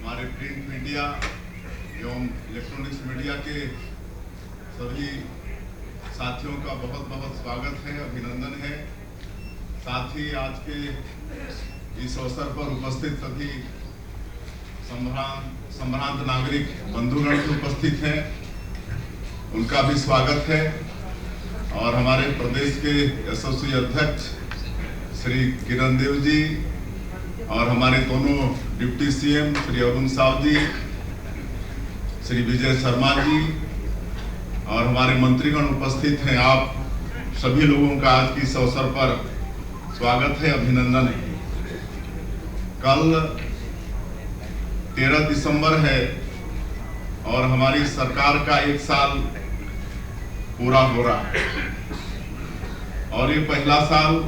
हमारे print media एवं electronics media के सभी साथियों का बहुत बहुत स्वागत है, अभिनंदन है। साथ ही आज के इस अवसर पर उपस्थित सभी संभ्रांत नागरिक बंधुगण उपस्थित हैं, उनका भी स्वागत है। और हमारे प्रदेश के यशस्वी अध्यक्ष श्री किरण देव जी और हमारे दोनों डिप्टी सीएम श्री अरुण साव जी, श्री विजय शर्मा जी और हमारे मंत्रीगण उपस्थित हैं। आप सभी लोगों का आज की इस अवसर पर स्वागत है, अभिनंदन है। कल 13 दिसंबर है और हमारी सरकार का 1 साल पूरा हो रहा है और ये पहला साल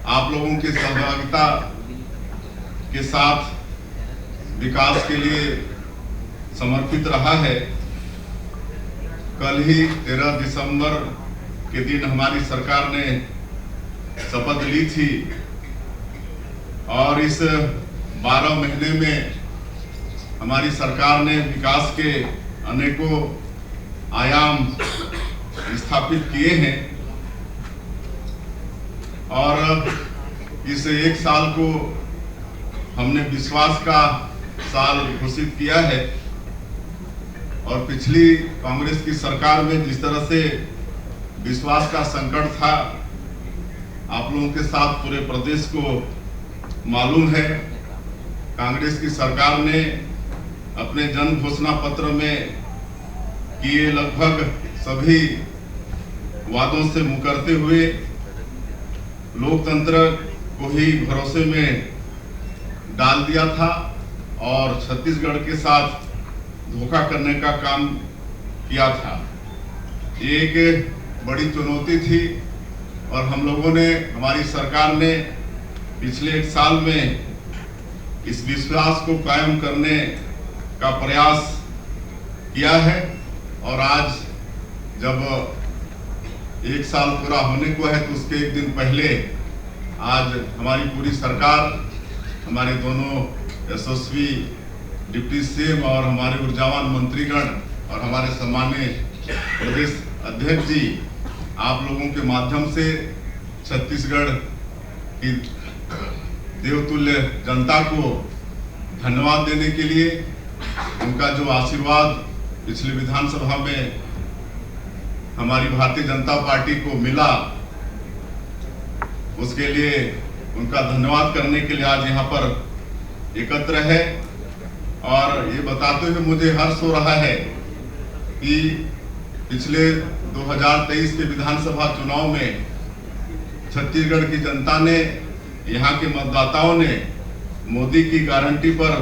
आप लोगों की सहभागिता के साथ विकास के लिए समर्पित रहा है। कल ही 13 दिसंबर के दिन हमारी सरकार ने शपथ ली थी और इस 12 महीने में हमारी सरकार ने विकास के अनेकों आयाम स्थापित किए हैं और इस 1 साल को हमने विश्वास का साल घोषित किया है। और पिछली कांग्रेस की सरकार में जिस तरह से विश्वास का संकट था, आप लोगों के साथ पूरे प्रदेश को मालूम है। कांग्रेस की सरकार ने अपने जन घोषणा पत्र में किए लगभग सभी वादों से मुकरते हुए लोकतंत्र को ही भरोसे में डाल दिया था और छत्तीसगढ़ के साथ धोखा करने का काम किया था। ये एक बड़ी चुनौती थी और हम लोगों ने, हमारी सरकार ने पिछले 1 साल में इस विश्वास को कायम करने का प्रयास किया है। और आज जब 1 साल पूरा होने को है तो उसके 1 दिन पहले आज हमारी पूरी सरकार, हमारे दोनों यशस्वी डिप्टी सीएम और हमारे ऊर्जावान मंत्रीगण और हमारे सम्मानीय प्रदेश अध्यक्ष जी, आप लोगों के माध्यम से छत्तीसगढ़ की देवतुल्य जनता को धन्यवाद देने के लिए, उनका जो आशीर्वाद पिछले विधानसभा में हमारी भारतीय जनता पार्टी को मिला, उसके लिए उनका धन्यवाद करने के लिए आज यहाँ पर एकत्र है। और ये बताते हुए मुझे हर्ष हो रहा है कि पिछले 2023 के विधानसभा चुनाव में छत्तीसगढ़ की जनता ने, यहाँ के मतदाताओं ने मोदी की गारंटी पर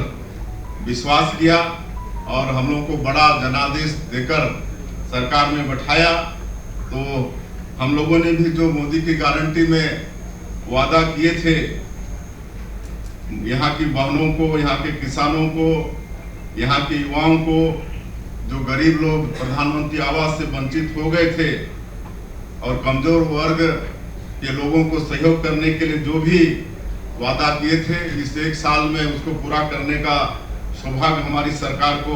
विश्वास किया और हम लोगों को बड़ा जनादेश देकर सरकार में बैठाया। तो हम लोगों ने भी जो मोदी की गारंटी में वादा किए थे, यहाँ की बहनों को, यहाँ के किसानों को, यहाँ के युवाओं को, जो गरीब लोग प्रधानमंत्री आवास से वंचित हो गए थे और कमजोर वर्ग के लोगों को सहयोग करने के लिए जो भी वादा किए थे, इस 1 साल में उसको पूरा करने का सौभाग्य हमारी सरकार को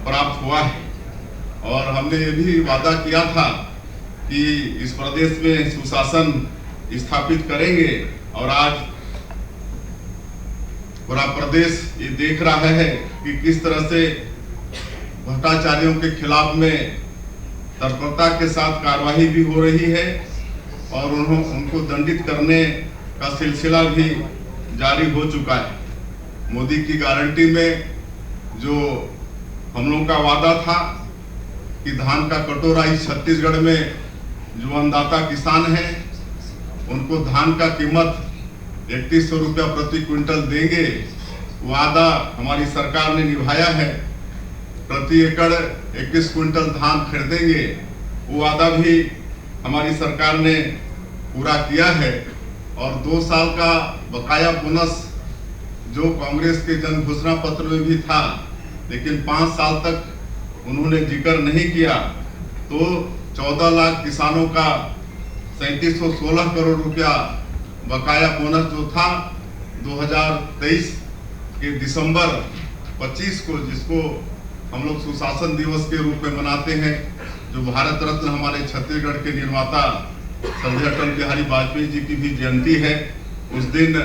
प्राप्त हुआ है। और हमने ये भी वादा किया था कि इस प्रदेश में सुशासन स्थापित करेंगे और आज पूरा प्रदेश ये देख रहा है कि किस तरह से भ्रष्टाचारियों के खिलाफ में तत्परता के साथ कार्रवाई भी हो रही है और उनको दंडित करने का सिलसिला भी जारी हो चुका है। मोदी की गारंटी में जो हम लोगों का वादा था कि धान का कटोरा इस छत्तीसगढ़ में जो अन्नदाता किसान हैं उनको धान का कीमत 3100 रुपया प्रति क्विंटल देंगे, वादा हमारी सरकार ने निभाया है। प्रति एकड़ 21 क्विंटल धान खरीदेंगे, वो वादा भी हमारी सरकार ने पूरा किया है। और 2 साल का बकाया बोनस जो कांग्रेस के जन घोषणा पत्र में भी था, लेकिन 5 साल तक उन्होंने जिक्र नहीं किया, तो 14 लाख किसानों का 3716 करोड़ रुपया बकाया बोनस जो था 2023 कि दिसंबर 25 को, जिसको हम लोग सुशासन दिवस के रूप में मनाते हैं, जो भारत रत्न हमारे छत्तीसगढ़ के निर्माता स्वर्गीय अटल बिहारी वाजपेयी जी की भी जयंती है, उस दिन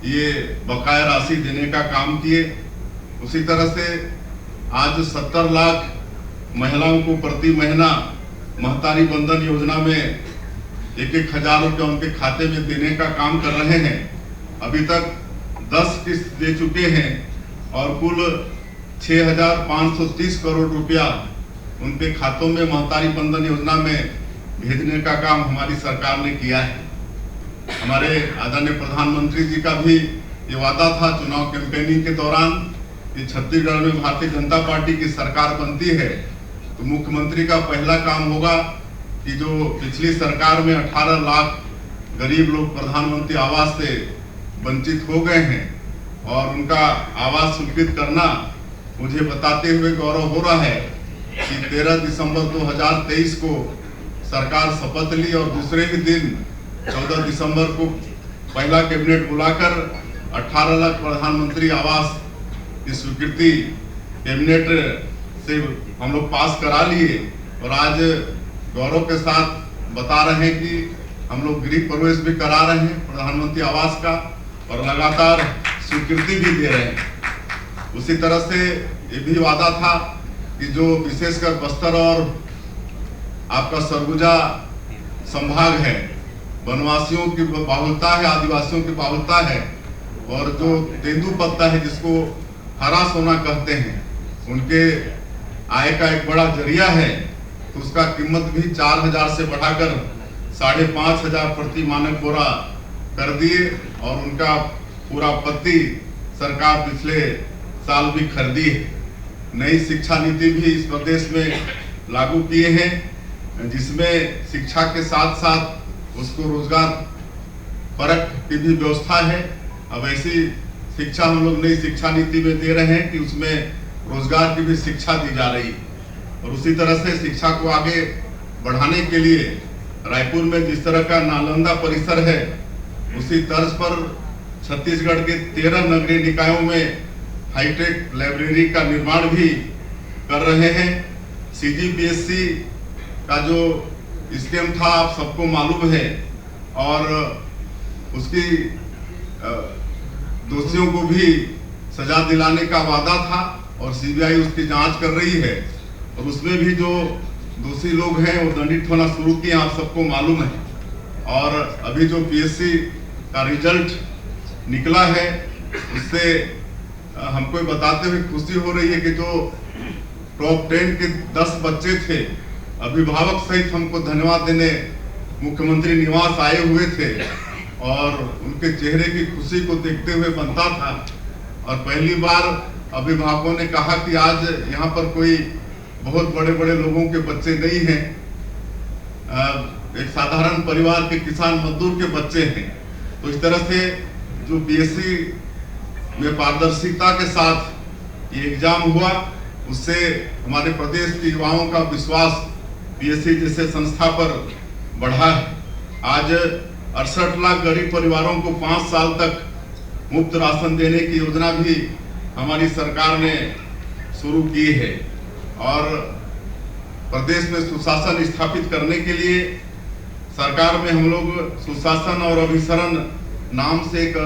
ये बकाया राशि देने का काम किए। उसी तरह से आज 70 लाख महिलाओं को प्रति महीना महतारी बंधन योजना में 1,000 रुपया उनके खाते में देने का काम कर रहे हैं। अभी तक 10 किस्त दे चुके हैं और कुल 6,530 करोड़ रुपया उनके खातों में महतारी बंधन योजना में भेजने का काम हमारी सरकार ने किया है। हमारे आदरणीय प्रधानमंत्री जी का भी ये वादा था चुनाव कैंपेनिंग के दौरान कि छत्तीसगढ़ में भारतीय जनता पार्टी की सरकार बनती है तो मुख्यमंत्री का पहला काम होगा कि जो पिछली सरकार में 18 लाख गरीब लोग प्रधानमंत्री आवास से वंचित हो गए हैं और उनका आवास स्वीकृत करना, मुझे बताते हुए गौरव हो रहा है कि 13 दिसंबर 2023 को सरकार शपथ ली और दूसरे ही दिन 14 दिसंबर को पहला कैबिनेट बुलाकर 18 लाख प्रधानमंत्री आवास की स्वीकृति कैबिनेट से हम लोग पास करा लिए और आज गौरव के साथ बता रहे हैं कि हम लोग गृह प्रवेश भी करा रहे हैं प्रधानमंत्री आवास का और लगातार स्वीकृति भी दे रहे हैं। उसी तरह से ये भी वादा था कि जो विशेषकर बस्तर और आपका सरगुजा संभाग है, वनवासियों की बाहुलता है, आदिवासियों की बाहुलता है और जो तेंदुपत्ता है जिसको हरा सोना कहते हैं, उनके आय का एक बड़ा जरिया है, तो उसका कीमत भी 4,000 से बढ़ाकर 5,500 प्रति मानक बोरा कर दिए और उनका पूरा पत्ती सरकार पिछले साल भी खरीदी है। नई शिक्षा नीति भी इस प्रदेश में लागू किए हैं जिसमें शिक्षा के साथ साथ उसको रोजगार परक की भी व्यवस्था है। अब ऐसी शिक्षा हम लोग नई शिक्षा नीति में दे रहे हैं कि उसमें रोजगार की भी शिक्षा दी जा रही है और उसी तरह से शिक्षा को आगे बढ़ाने के लिए रायपुर में जिस तरह का नालंदा परिसर है उसी तर्ज पर छत्तीसगढ़ के 13 नगरीय निकायों में हाईटेक लाइब्रेरी का निर्माण भी कर रहे हैं। CGPSC का जो स्कीम था आप सबको मालूम है और उसकी दोषियों को भी सजा दिलाने का वादा था और CBI उसकी जांच कर रही है और उसमें भी जो दोषी लोग हैं वो दंडित होना शुरू किए, आप सबको मालूम है। और अभी जो PSC का रिजल्ट निकला है उससे हमको बताते हुए खुशी हो रही है कि जो टॉप 10 के 10 बच्चे थे, अभिभावक सहित हमको धन्यवाद देने मुख्यमंत्री निवास आए हुए थे और उनके चेहरे की खुशी को देखते हुए बनता था और पहली बार अभिभावकों ने कहा कि आज यहाँ पर कोई बहुत बड़े बड़े लोगों के बच्चे नहीं हैं, एक साधारण परिवार के किसान मजदूर के बच्चे हैं। तो इस तरह से जो PSC में पारदर्शिता के साथ ये एग्जाम हुआ उससे हमारे प्रदेश के युवाओं का विश्वास PSC जैसे संस्था पर बढ़ा है। आज 68 लाख गरीब परिवारों को 5 साल तक मुफ्त राशन देने की योजना भी हमारी सरकार ने शुरू की है और प्रदेश में सुशासन स्थापित करने के लिए सरकार में हम लोग सुशासन और अभिसरण नाम से एक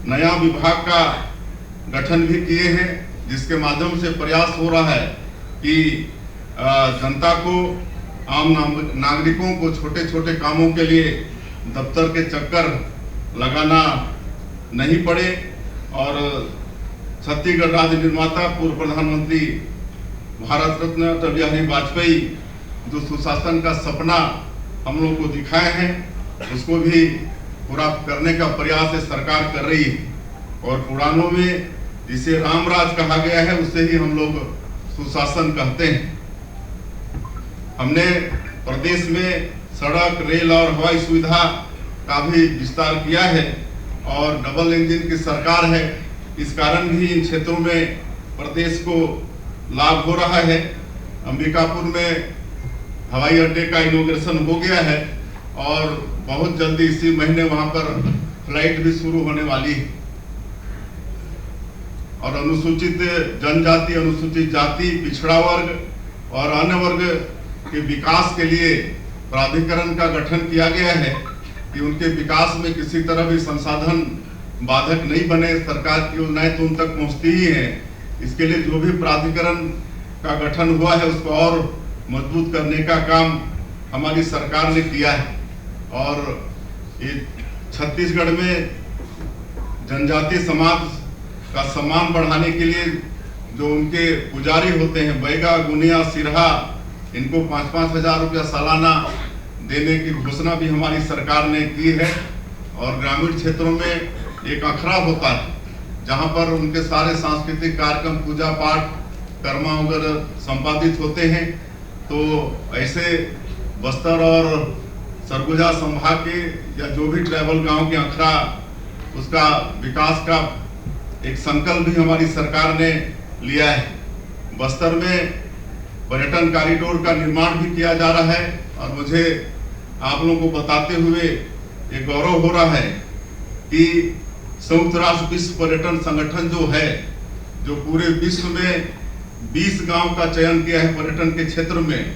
नया विभाग का गठन भी किए हैं जिसके माध्यम से प्रयास हो रहा है कि जनता को, आम नागरिकों को छोटे छोटे कामों के लिए दफ्तर के चक्कर लगाना नहीं पड़े और छत्तीसगढ़ राज्य निर्माता पूर्व प्रधानमंत्री भारत रत्न अटल बिहारी वाजपेयी जो सुशासन का सपना हम लोग को दिखाए हैं उसको भी पूरा करने का प्रयास सरकार कर रही है और पुराणों में जिसे रामराज कहा गया है उसे ही हम लोग सुशासन कहते हैं। हमने प्रदेश में सड़क, रेल और हवाई सुविधा का भी विस्तार किया है और डबल इंजन की सरकार है, इस कारण भी इन क्षेत्रों में प्रदेश को लाभ हो रहा है। अंबिकापुर में हवाई अड्डे का इनॉग्रेशन हो गया है और बहुत जल्दी इसी महीने वहां पर फ्लाइट भी शुरू होने वाली है। और अनुसूचित जनजाति, अनुसूचित जाति, पिछड़ा वर्ग और अन्य वर्ग के विकास के लिए प्राधिकरण का गठन किया गया है कि उनके विकास में किसी तरह भी संसाधन बाधक नहीं बने। सरकार की योजनाएं तो उन तक पहुंचती ही हैं। इसके लिए जो भी प्राधिकरण का गठन हुआ है उसको और मजबूत करने का काम हमारी सरकार ने किया है। और ये छत्तीसगढ़ में जनजातीय समाज का सम्मान बढ़ाने के लिए जो उनके पुजारी होते हैं, बैगा, गुनिया, सिरहा, इनको 5-5 हजार रुपया सालाना देने की घोषणा भी हमारी सरकार ने की है। और ग्रामीण क्षेत्रों में एक अखड़ा होता है जहां पर उनके सारे सांस्कृतिक कार्यक्रम, पूजा पाठ, कर्मा वगैरह संपादित होते हैं। तो ऐसे बस्तर और सरगुजा संभाग के या जो भी ट्राइबल गांव के अखड़ा, उसका विकास का एक संकल्प भी हमारी सरकार ने लिया है। बस्तर में पर्यटन कॉरिडोर का निर्माण भी किया जा रहा है और मुझे आप लोगों को बताते हुए ये गौरव हो रहा है कि संयुक्त राष्ट्र विश्व पर्यटन संगठन जो है, जो पूरे विश्व में 20 गांव का चयन किया है पर्यटन के क्षेत्र में,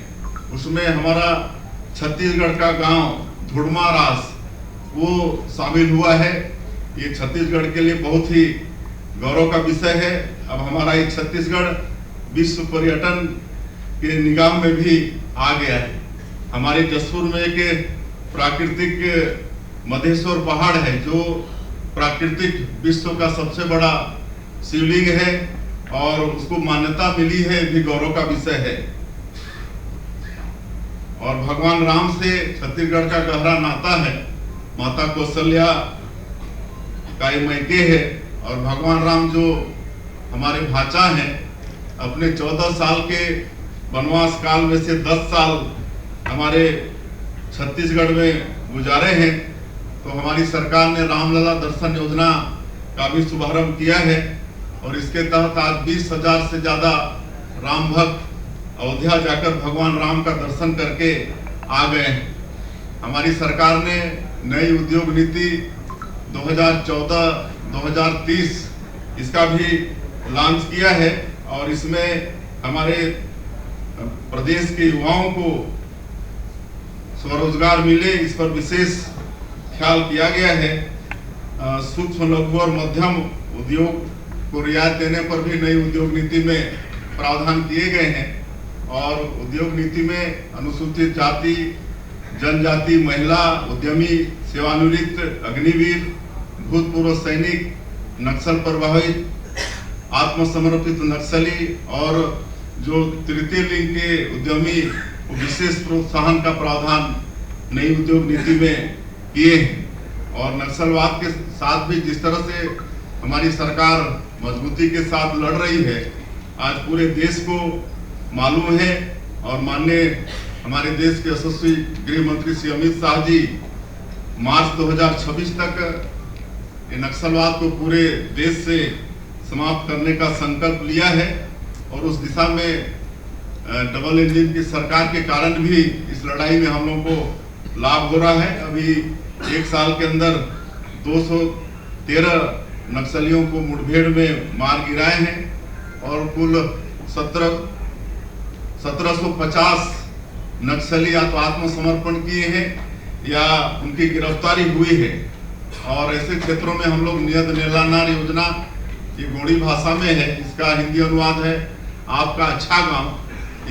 उसमें हमारा छत्तीसगढ़ का गांव धुड़मा रास वो शामिल हुआ है। ये छत्तीसगढ़ के लिए बहुत ही गौरव का विषय है। अब हमारा ये छत्तीसगढ़ विश्व पर्यटन के निगाह में भी आ गया है। हमारे जसपुर में एक प्राकृतिक मधेश्वर पहाड़ है जो प्राकृतिक विश्व का सबसे बड़ा शिवलिंग है और उसको मान्यता मिली है, भी गौरव का विषय है। और भगवान राम से छत्तीसगढ़ का गहरा नाता है। माता कौशल्या का ये मैके है और भगवान राम जो हमारे भाचा हैं, अपने 14 साल के वनवास काल में से 10 साल हमारे छत्तीसगढ़ में गुजारे हैं। तो हमारी सरकार ने रामलला दर्शन योजना का भी शुभारंभ किया है और इसके तहत आज 20,000 से ज्यादा राम भक्त अयोध्या जाकर भगवान राम का दर्शन करके आ गए हैं। हमारी सरकार ने नई उद्योग नीति 2014-2030 इसका भी लॉन्च किया है और इसमें हमारे प्रदेश के युवाओं को स्वरोजगार मिले, इस पर विशेष ख्याल किया गया है। सूक्ष्म, लघु और मध्यम उद्योग को रियायत देने पर भी नई उद्योग नीति में प्रावधान किए गए हैं और उद्योग नीति में अनुसूचित जाति, जनजाति, महिला उद्यमी, सेवानिवृत्त अग्निवीर, भूतपूर्व सैनिक, नक्सल प्रभावित, आत्मसमर्पित नक्सली और जो तृतीय लिंग के उद्यमी को विशेष प्रोत्साहन का प्रावधान नई उद्योग नीति में किए हैं। और नक्सलवाद के साथ भी जिस तरह से हमारी सरकार मजबूती के साथ लड़ रही है, आज पूरे देश को मालूम है। और माननीय हमारे देश के यशस्वी गृह मंत्री श्री अमित शाह जी मार्च 2026 तक नक्सलवाद को पूरे देश से समाप्त करने का संकल्प लिया है और उस दिशा में डबल इंजन की सरकार के कारण भी इस लड़ाई में हम लोगों को लाभ हो रहा है। अभी 1 साल के अंदर 213 नक्सलियों को मुठभेड़ में मार गिराए हैं और कुल 1750 नक्सली या तो आत्मसमर्पण किए हैं या उनकी गिरफ्तारी हुई है। और ऐसे क्षेत्रों में हम लोग नियत नेलानार योजना, ये गोंडी भाषा में है, इसका हिंदी अनुवाद है आपका अच्छा गांव।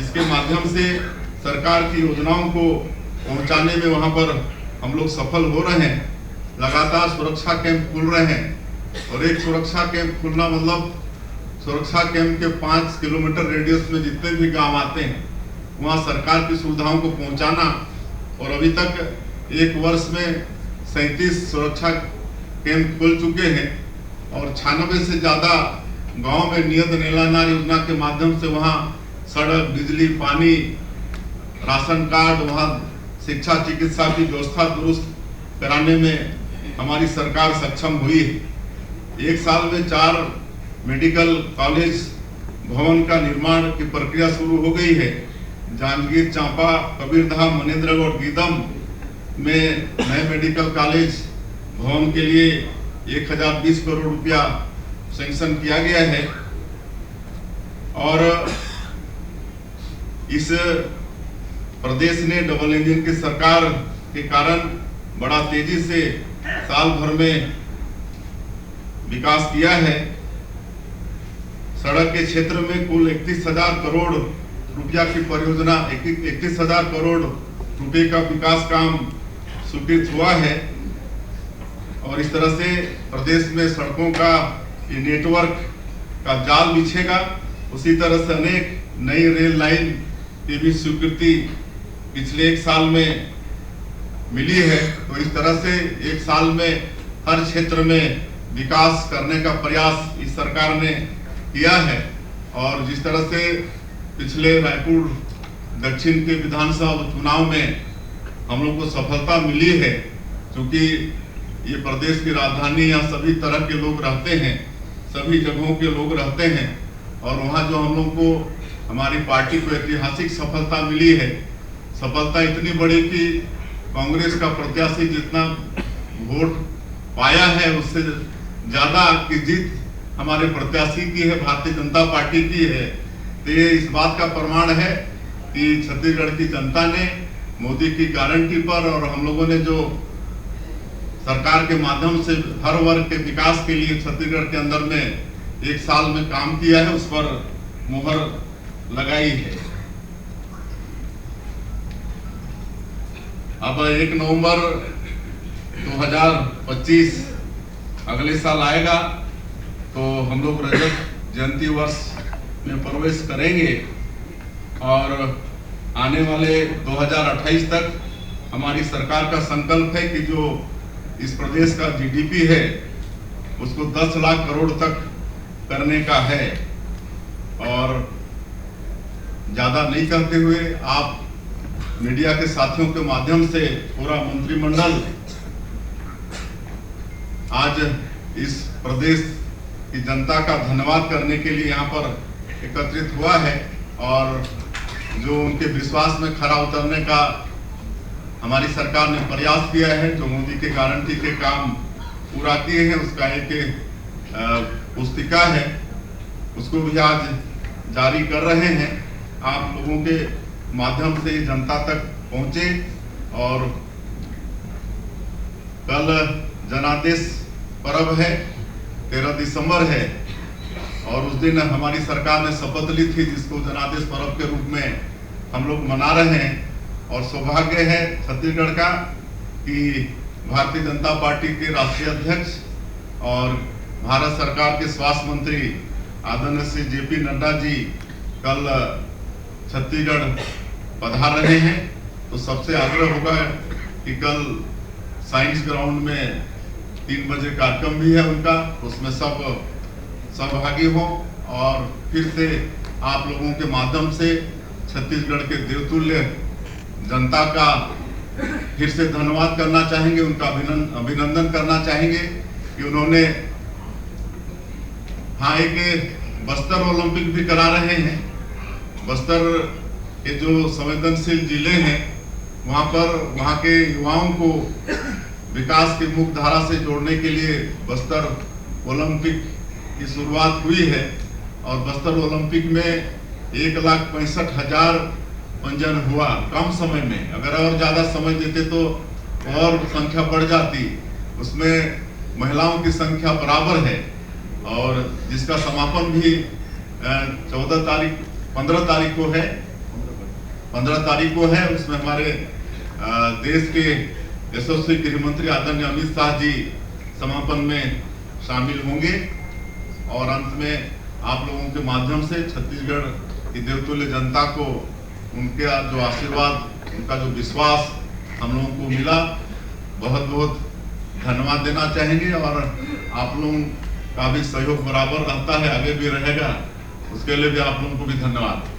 इसके माध्यम से सरकार की योजनाओं को पहुंचाने में वहां पर हम लोग सफल हो रहे हैं। लगातार सुरक्षा कैंप खुल रहे हैं और एक सुरक्षा कैंप खुलना मतलब सुरक्षा कैंप के 5 किलोमीटर रेडियस में जितने भी गांव आते हैं वहां सरकार की सुविधाओं को पहुंचाना। और अभी तक 1 वर्ष में 37 सुरक्षा कैंप खुल चुके हैं और 96 से ज्यादा गांव में नियत नेलानार योजना के माध्यम से वहां सड़क, बिजली, पानी, राशन कार्ड, वहां शिक्षा, चिकित्सा की व्यवस्था दुरुस्त कराने में हमारी सरकार सक्षम हुई है। 1 साल में 4 मेडिकल कॉलेज भवन का निर्माण की प्रक्रिया शुरू हो गई है। जांजगीर चांपा, कबीरधाम, मनेन्द्रगढ़, गीदम में नए मेडिकल कॉलेज भवन के लिए 1020 करोड़ रुपया सैंक्शन किया गया है और इस प्रदेश ने डबल इंजन की सरकार के कारण बड़ा तेजी से साल भर में विकास किया है। सड़क के क्षेत्र में कुल 31,000 करोड़ रुपया की परियोजना 31,000 करोड़ रुपए का विकास काम स्वीकृत हुआ है और इस तरह से प्रदेश में सड़कों का ये नेटवर्क का जाल बिछेगा। उसी तरह से अनेक नई रेल लाइन की भी स्वीकृति पिछले एक साल में मिली है। तो इस तरह से एक साल में हर क्षेत्र में विकास करने का प्रयास इस सरकार ने किया है और जिस तरह से पिछले रायपुर दक्षिण के विधानसभा चुनाव में हम लोग को सफलता मिली है, क्योंकि ये प्रदेश की राजधानी, यहाँ सभी तरह के लोग रहते हैं, सभी जगहों के लोग रहते हैं और वहाँ जो हम लोग को हमारी पार्टी को ऐतिहासिक सफलता मिली है। सफलता इतनी बड़ी कि कांग्रेस का प्रत्याशी जितना वोट पाया है उससे ज्यादा की जीत हमारे प्रत्याशी की है, भारतीय जनता पार्टी की है। तो ये इस बात का प्रमाण है कि छत्तीसगढ़ की जनता ने मोदी की गारंटी पर और हम लोगों ने जो सरकार के माध्यम से हर वर्ग के विकास के लिए छत्तीसगढ़ के अंदर में एक साल में काम किया है, उस पर मुहर लगाई है। अब 1 नवंबर 2025 अगले साल आएगा तो हम लोग रजत जयंती वर्ष में प्रवेश करेंगे और आने वाले 2028 तक हमारी सरकार का संकल्प है कि जो इस प्रदेश का जीडीपी है उसको 10 लाख करोड़ तक करने का है। और ज्यादा नहीं करते हुए आप मीडिया के साथियों के माध्यम से पूरा मंत्रिमंडल आज इस प्रदेश की जनता का धन्यवाद करने के लिए यहाँ पर एकत्रित हुआ है और जो उनके विश्वास में खरा उतरने का हमारी सरकार ने प्रयास किया है, जो मोदी के गारंटी के काम पूरा किए हैं, उसका एक पुस्तिका है, उसको भी आज जारी कर रहे हैं। आप लोगों के माध्यम से जनता तक पहुंचे और कल जनादेश पर्व है, 13 दिसंबर है और उस दिन हमारी सरकार ने शपथ ली थी जिसको जनादेश पर्व के रूप में हम लोग मना रहे हैं। और सौभाग्य है छत्तीसगढ़ का कि भारतीय जनता पार्टी के राष्ट्रीय अध्यक्ष और भारत सरकार के स्वास्थ्य मंत्री आदरणीय श्री JP नड्डा जी कल छत्तीसगढ़ पधार रहे हैं। तो सबसे आग्रह होगा कि कल साइंस ग्राउंड में 3 बजे कार्यक्रम भी है उनका, उसमें सब सहभागी हो और फिर से आप लोगों के माध्यम से छत्तीसगढ़ के देवतुल्य जनता का फिर से धन्यवाद करना चाहेंगे, उनका अभिनंदन करना चाहेंगे कि उन्होंने एक बस्तर ओलंपिक भी करा रहे हैं। बस्तर के जो संवेदनशील जिले हैं वहाँ पर वहाँ के युवाओं को विकास की मुख्य धारा से जोड़ने के लिए बस्तर ओलंपिक की शुरुआत हुई है और बस्तर ओलंपिक में 1,65,000 पंजीयन हुआ कम समय में। अगर और ज्यादा समय देते तो और संख्या बढ़ जाती। उसमें महिलाओं की संख्या बराबर है और जिसका समापन भी 15 तारीख को है। 15 तारीख को है। उसमें हमारे देश के यशस्वी गृह मंत्री आदरणीय अमित शाह जी समापन में शामिल होंगे और अंत में आप लोगों के माध्यम से छत्तीसगढ़ की देवतुल्य जनता को उनका जो आशीर्वाद, उनका जो विश्वास हम लोगों को मिला, बहुत बहुत धन्यवाद देना चाहेंगे। और आप लोगों का भी सहयोग बराबर रहता है, आगे भी रहेगा, उसके लिए भी आप लोगों को भी धन्यवाद।